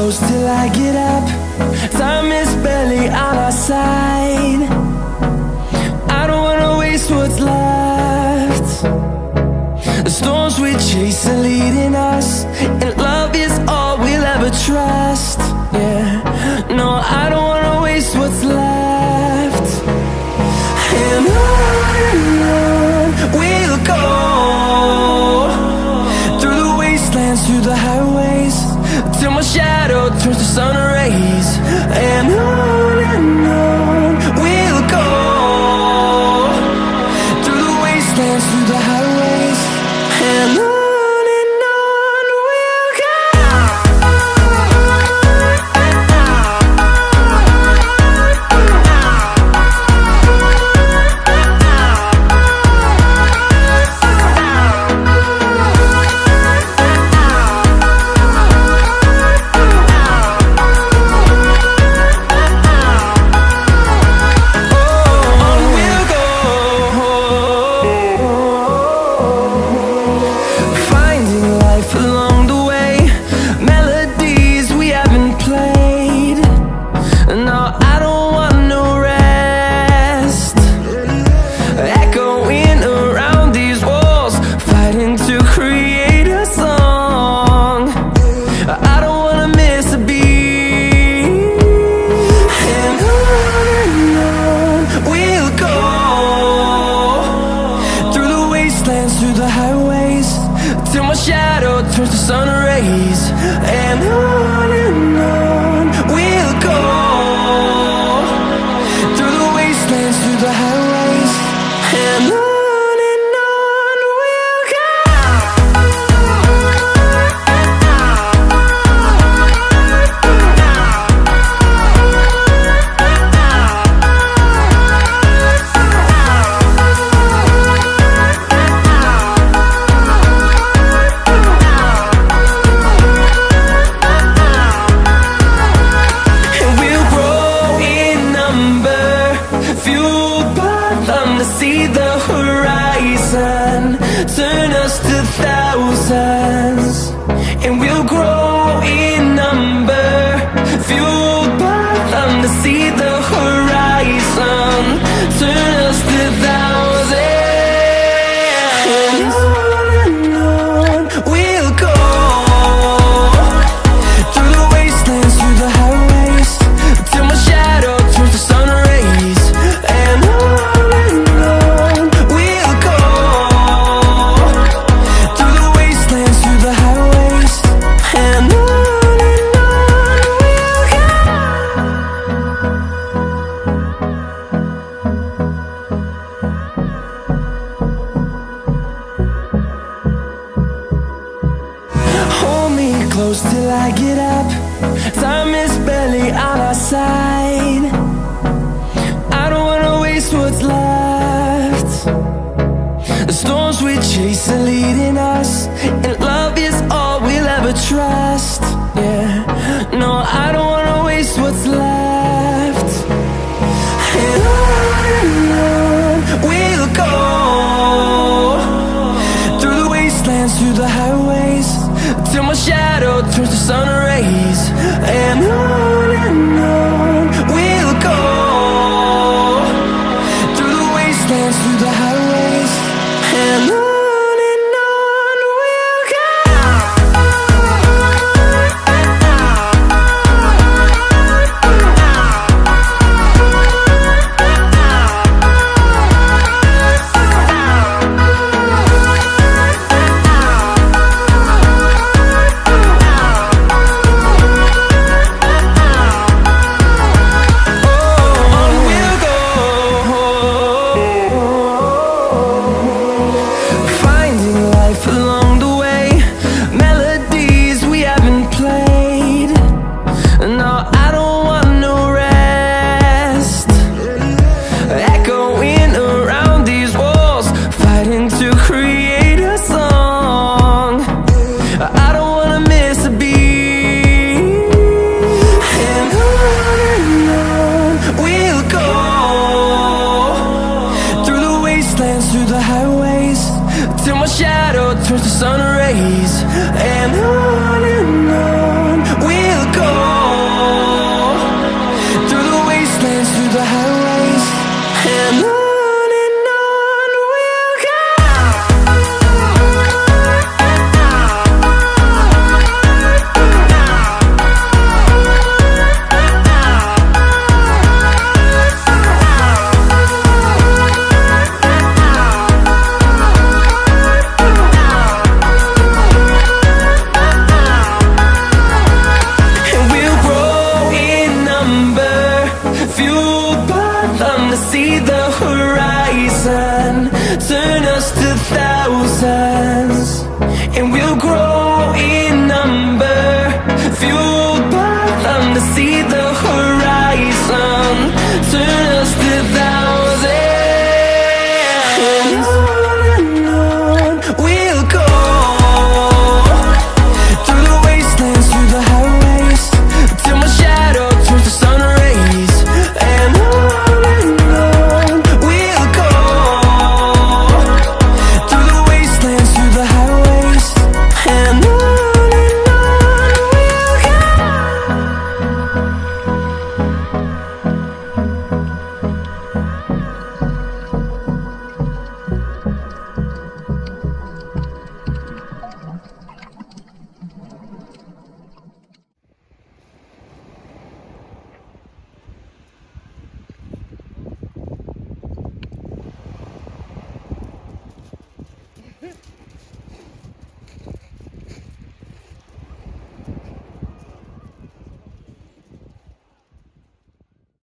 close till I get up. Time is barely on our side. I don't wanna waste what's left. The storms we chase are leading us, and love is all we'll ever trust. Yeah, no, I don't wanna waste what's left. And on we'll go, through the wastelands, through the highways, till my shadow turns to sun rays. And on we'll go, through the wastelands, through the highways, and on we'll go. till my shadow turns to sun rays, and on